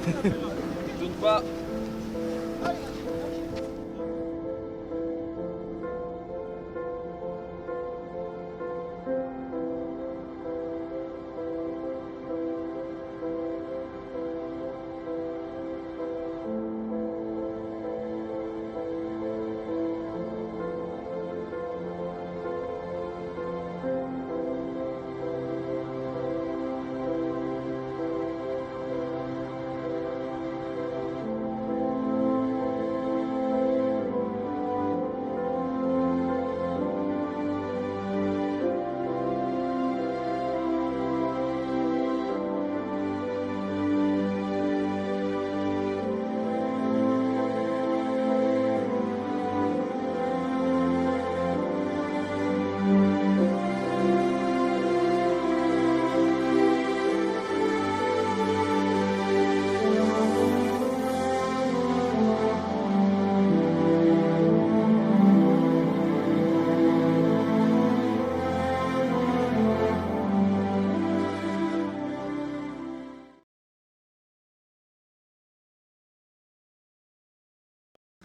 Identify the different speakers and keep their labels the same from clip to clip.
Speaker 1: Doute pas.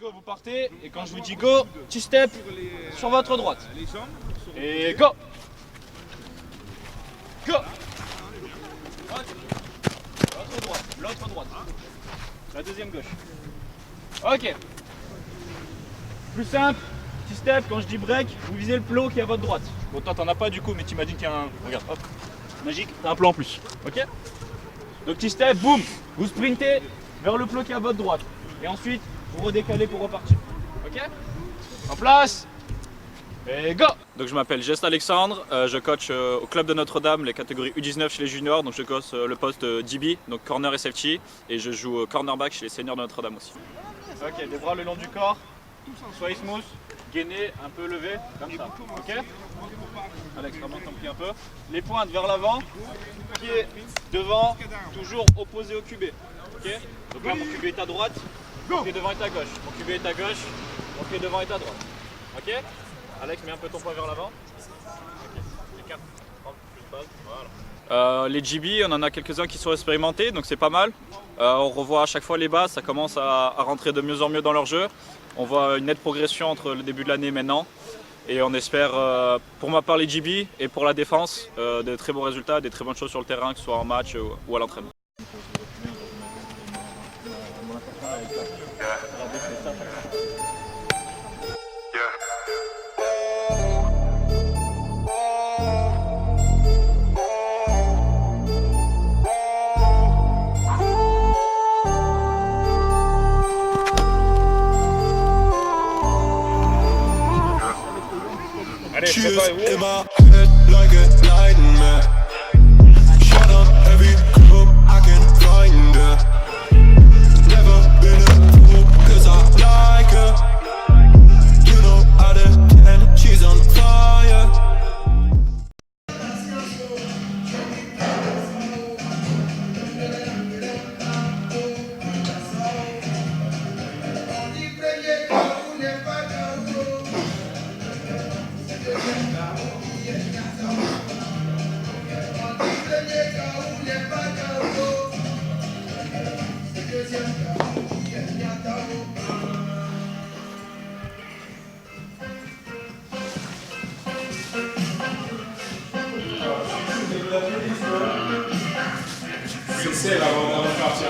Speaker 1: Go, vous partez, et quand je vous dis go, petit step sur votre droite. Et go. Go. L'autre droite, l'autre droite. La deuxième gauche. Ok. Plus simple, petit step, quand je dis break, vous visez le plot qui est à votre droite. Bon, toi t'en as pas du coup, mais tu m'as dit qu'il y a un... Regarde, hop, magique, t'as un plot en plus. Ok. Donc petit step, boum, vous sprintez vers le plot qui est à votre droite. Et ensuite, vous redécalez pour repartir. Ok? En place. Et go! Donc je m'appelle Geste Alexandre, je coach au club de Notre-Dame les catégories U19 chez les juniors, donc je coach le poste DB, donc corner et safety, et je joue cornerback chez les seniors de Notre-Dame aussi. Ok, des bras le long du corps, soyez smooth, gainez, un peu levé, comme ça. Ok? Alex, remonte ton pied un peu. Les pointes vers l'avant, pied devant, toujours opposé au QB. Ok? Donc là mon QB est à droite, mon pied devant est à gauche. Mon QB est à gauche, mon pied devant est à droite. Ok? Alex, mets un peu ton poids vers l'avant. Ok, les 4, 30, plus de base, voilà. Les GB, on en a quelques-uns qui sont expérimentés, donc c'est pas mal. On revoit à chaque fois les bases, ça commence à rentrer de mieux en mieux dans leur jeu. On voit une nette progression entre le début de l'année et maintenant. Et on espère, pour ma part les GB et pour la défense, de très bons résultats, des très bonnes choses sur le terrain, que ce soit en match ou à l'entraînement.
Speaker 2: Shoes in my head like a nightmare. Shut up every club I can find her. Never been a fool cause I like her. You know out of 10 she's on fire.
Speaker 3: C'est là, on va partir.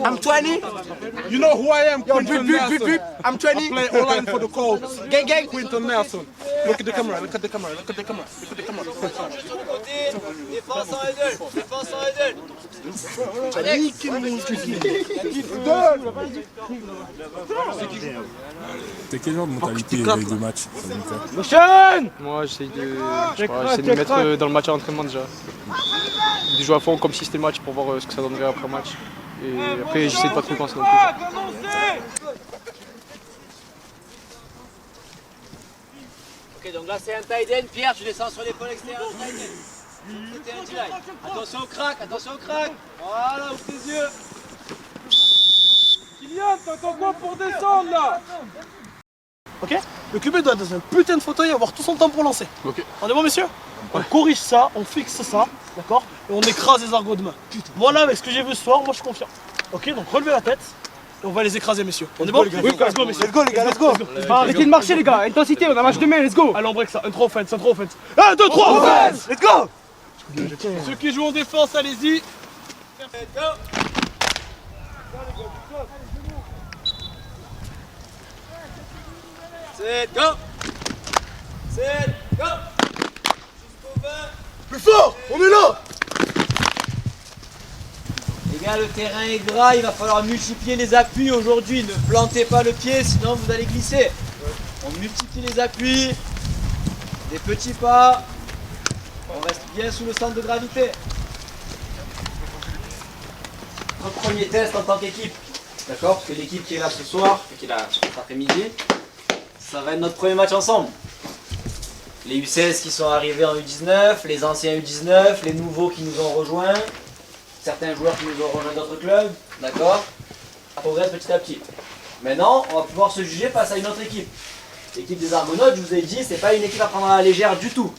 Speaker 4: I'm 20.
Speaker 5: You know who I am, Quinton
Speaker 4: beep,
Speaker 5: Nelson.
Speaker 4: beep, beep. I'm 20.
Speaker 5: I play O-line for the Colts.
Speaker 4: Gang, gang.
Speaker 5: Quinton Nelson. Look at the camera, look at the camera, look at the camera, look at the camera.
Speaker 6: Défense en huddle, défense en huddle.
Speaker 3: T'es quel genre de mentalité avec de match?
Speaker 7: Moi, j'essaie de me mettre dans le match à l'entraînement déjà. De jouer à fond comme si c'était le match pour voir ce que ça donnerait après le match. Et après, j'essaie de pas trop penser non plus.
Speaker 6: Ok, donc là c'est un tight end. Pierre, tu descends sur l'épaule extérieure du tight end. C'était un D-line. Attention au crack, attention au crack. Voilà, ouvre tes yeux.
Speaker 5: Kylian, t'entends quoi pour descendre là?
Speaker 8: Ok? Le QB doit être dans un putain de fauteuil et avoir tout son temps pour lancer.
Speaker 7: Ok.
Speaker 8: On est bon, messieurs? On corrige ça, on fixe ça, d'accord? Et on écrase les argots de main. Voilà, avec ce que j'ai vu ce soir, moi je suis confiant. Ok, donc relevez la tête et on va les écraser, messieurs. On est bon? Oui, let's go, messieurs.
Speaker 4: Let's go, les gars, let's go.
Speaker 7: Arrêtez de marcher, les gars. Intensité, on a match demain, let's go.
Speaker 8: Allez, on break ça. Un 3 offense, un 3 offense. 1, 2, 3 offense!
Speaker 4: Let's go.
Speaker 8: Ceux qui jouent en défense, allez-y.
Speaker 6: C'est go. C'est go. Jusqu'au 20.
Speaker 4: Plus fort, on est là.
Speaker 6: Les gars, le terrain est gras, il va falloir multiplier les appuis aujourd'hui. Ne plantez pas le pied, sinon vous allez glisser. On multiplie les appuis, des petits pas. On reste bien sous le centre de gravité. Notre premier test en tant qu'équipe. D'accord? Parce que l'équipe qui est là ce soir, qui est là cet après-midi, ça va être notre premier match ensemble. Les U16 qui sont arrivés en U19, les anciens U19, les nouveaux qui nous ont rejoints, certains joueurs qui nous ont rejoint d'autres clubs, d'accord? Ça progresse petit à petit. Maintenant, on va pouvoir se juger face à une autre équipe. L'équipe des Argonautes, je vous ai dit, c'est pas une équipe à prendre à la légère du tout.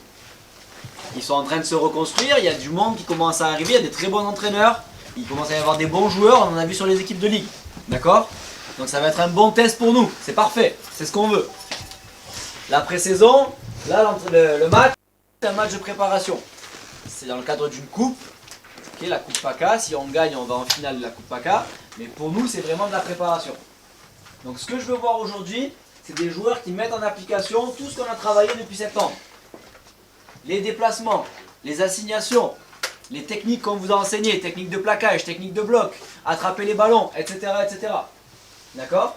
Speaker 6: Ils sont en train de se reconstruire, il y a du monde qui commence à arriver, il y a des très bons entraîneurs, il commence à y avoir des bons joueurs, on en a vu sur les équipes de ligue, d'accord? Donc ça va être un bon test pour nous, c'est parfait, c'est ce qu'on veut. La pré-saison, là le match, c'est un match de préparation. C'est dans le cadre d'une coupe, okay, la coupe PACA, si on gagne on va en finale de la coupe PACA, mais pour nous c'est vraiment de la préparation. Donc ce que je veux voir aujourd'hui, c'est des joueurs qui mettent en application tout ce qu'on a travaillé depuis septembre. Les déplacements, les assignations, les techniques qu'on vous a enseignées, techniques de plaquage, techniques de bloc, attraper les ballons, etc. etc. D'accord?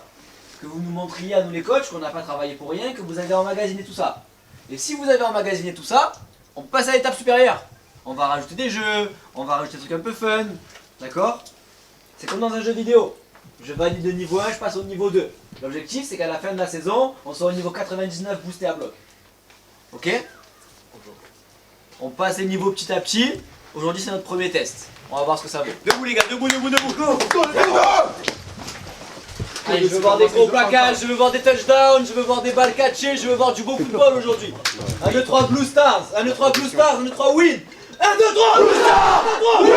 Speaker 6: Que vous nous montriez à nous les coachs qu'on n'a pas travaillé pour rien, que vous avez emmagasiné tout ça. Et si vous avez emmagasiné tout ça, on passe à l'étape supérieure. On va rajouter des jeux, on va rajouter des trucs un peu fun. D'accord? C'est comme dans un jeu vidéo. Je valide le niveau 1, je passe au niveau 2. L'objectif c'est qu'à la fin de la saison, on soit au niveau 99 boosté à bloc. Ok? On passe les niveaux petit à petit. Aujourd'hui c'est notre premier test. On va voir ce que ça vaut. Debout les gars, debout, debout, debout. Allez, je veux voir des gros plaquages, je veux voir des touchdowns, je veux voir des balles catchées, je veux voir du beau football aujourd'hui. 1, 2, 3 Blue Stars, 1, 2, 3 Blue Stars, 1, 2, 3 win. 1, 2, 3 Blue Stars, 1, 2, 3 win.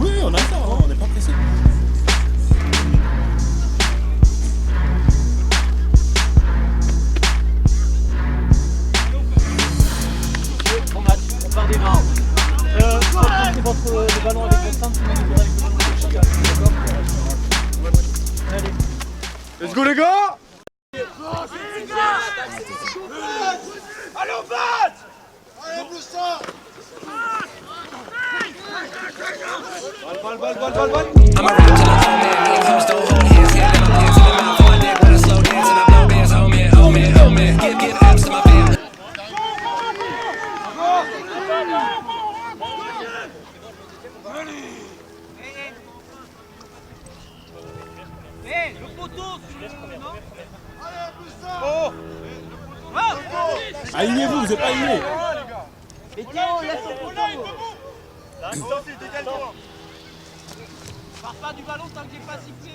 Speaker 3: Oui, on a ça, on n'est pas pressé.
Speaker 6: Bon match, on part des mains. C'est votre le ballon avec votre centre, sinon vous aurez le ballon avec chacun. D'accord? Allez.
Speaker 4: Let's go, les gars.
Speaker 8: Allez, on bat! Allez, plus ça! Balle.
Speaker 9: I'm a rap till I come in, hoes don't hold hands, hand in my hands in the mouth, on my dick when I slow dance and I blow bands, oh man, give apps to my family.
Speaker 3: Alignez-vous, vous n'êtes pas alignés.
Speaker 8: Pars pas du ballon tant que j'ai pas sifflé.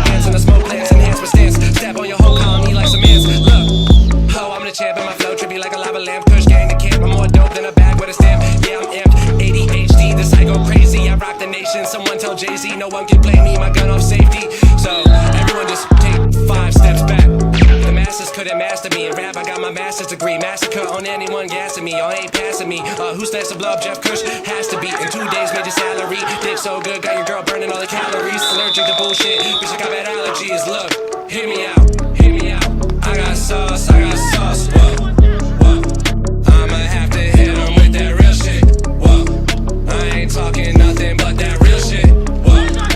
Speaker 9: Dance in the smoke, glance, enhance my stance. Stab on your whole colony like some ants. Look, ho, I'm the champ, and my flow trippy like a lava lamp. Kush gang the camp, I'm more dope than a bag with a stamp. Yeah, I'm amped, ADHD, the psycho crazy. I rock the nation. Someone tell Jay-Z, no one can play me. My gun off safety, so everyone just take 5 steps back. The masses couldn't master me. In rap, I got my master's degree. Massacre on anyone gassing me. Y'all ain't passing me. Who's next to blow up Jeff Kush? Has to be. In 2 days, made your salary. Dick so good, got your girl burning all the calories. Allergic to bullshit, bitch, I got bad allergies. Look, hear me out, hear me out. I got sauce, whoa, whoa. I'ma have to hit 'em with that real shit, whoa. I ain't talking nothing but that real shit, whoa, whoa.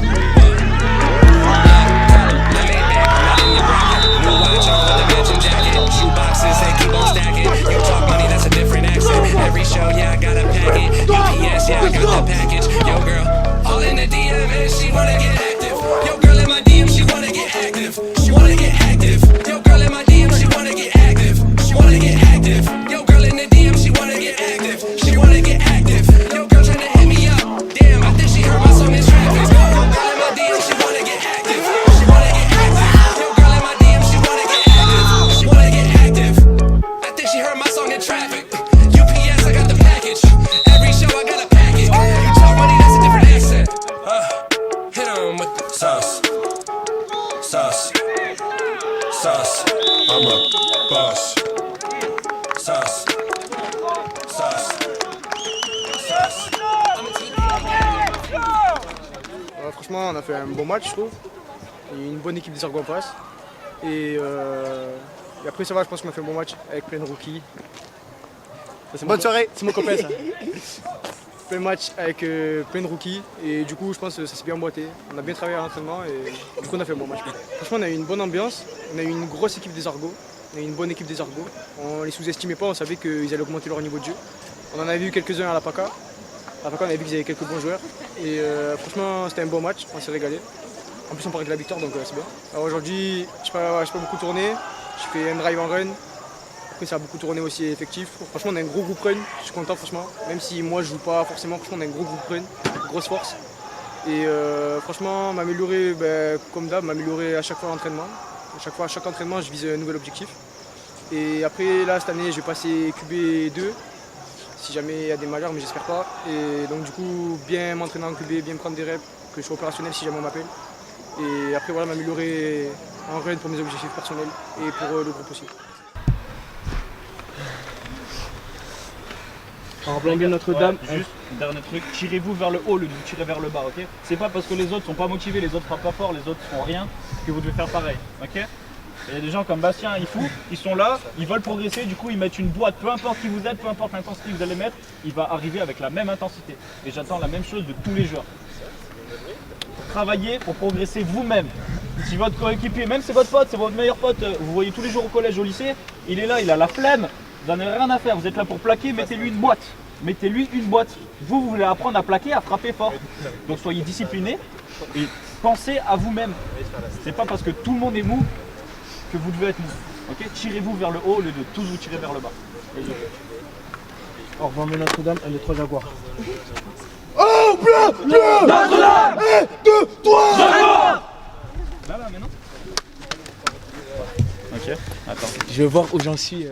Speaker 9: Let me back, I'm not in your bracket. New watch on with a matching jacket. Shoe boxes, they keep on stacking. You talk money, that's a different accent. Every show, yeah, I got a packet. UPS, yeah, I got the package. Yo, girl, all in the DM and she wanna get active. Yo, girl in my DM, she wanna get active. She wanna get active. Yo, girl in my DM, she wanna get active. She wanna get active. Yo, girl in the DM, she wanna get active. She wanna get active. Yo, girl tryna hit me up. Damn, I think she heard my song in traffic. Yo, girl in my DM, she wanna get active. She wanna get active. Yo, girl in my DM, she wanna get active. She wanna get active. I think she heard my song in traffic. UPS, I got the package. Every show, I got a package. You talk money, that's a different accent. Hit 'em with the sauce. Sauce. Sauce. I'm a boss. Sauce. Sauce. Sauce.
Speaker 7: Franchement, on a fait un bon match, je trouve. Il y a une bonne équipe des Argo en face. Et après, ça va, je pense qu'on a fait un bon match avec plein de rookies.
Speaker 4: Bonne soirée.
Speaker 7: C'est mon copain, ça. Plein de matchs avec plein de rookies. Et du coup, je pense que ça s'est bien emboîté. On a bien travaillé à l'entraînement et du coup, on a fait un bon match. Franchement, on a eu une bonne ambiance. On a eu une grosse équipe des Argo. On a eu une bonne équipe des Argo. On les sous-estimait pas, on savait qu'ils allaient augmenter leur niveau de jeu. On en avait vu quelques-uns à la PACA. À la PACA, on avait vu qu'ils avaient quelques bons joueurs. Et franchement, c'était un bon match, on s'est régalé. En plus, on part avec la victoire, donc c'est bien. Alors aujourd'hui, je n'ai pas beaucoup tourné. Je fais un drive en run. Après, ça a beaucoup tourné aussi effectif. Franchement, on a un gros groupe run. Je suis content, franchement. Même si moi, je joue pas forcément, franchement, on a un gros groupe run. Grosse force. Et franchement, m'améliorer, comme d'hab, m'améliorer à chaque fois à l'entraînement. À chaque entraînement, je vise un nouvel objectif. Et après, là, cette année, je vais passer QB2. Si jamais il y a des majeurs, mais j'espère pas. Et donc, du coup, bien m'entraîner en QB, bien prendre des reps, que je sois opérationnel si jamais on m'appelle. Et après, voilà, m'améliorer en run pour mes objectifs personnels et pour le groupe aussi.
Speaker 8: En plein bien Notre-Dame.
Speaker 1: Juste, dernier truc, tirez-vous vers le haut au lieu de vous tirer vers le bas, ok? C'est pas parce que les autres sont pas motivés, les autres frappent pas fort, les autres font rien, que vous devez faire pareil, ok? Il y a des gens comme Bastien et Ifou, ils sont là, ils veulent progresser, du coup ils mettent une boîte, peu importe qui vous êtes, peu importe l'intensité que vous allez mettre, il va arriver avec la même intensité. Et j'attends la même chose de tous les joueurs. Travaillez pour progresser vous-même. Si votre coéquipier, même c'est votre pote, c'est votre meilleur pote, vous voyez tous les jours au collège, au lycée, il est là, il a la flemme, vous n'en avez rien à faire, vous êtes là pour plaquer, mettez-lui une boîte. Mettez-lui une boîte. Vous voulez apprendre à plaquer, à frapper fort. Donc soyez disciplinés et pensez à vous-même. C'est pas parce que tout le monde est mou que vous devez être mou. Ok? Tirez-vous vers le haut au lieu de tous vous tirer vers le bas.
Speaker 8: Au revoir, Notre-Dame et les 3 Jaguars.
Speaker 4: Oh, plein, Notre-Dame. 1, 2, 3 Jaguars.
Speaker 1: Là, maintenant. Ok, attends.
Speaker 8: Je vais voir où j'en suis.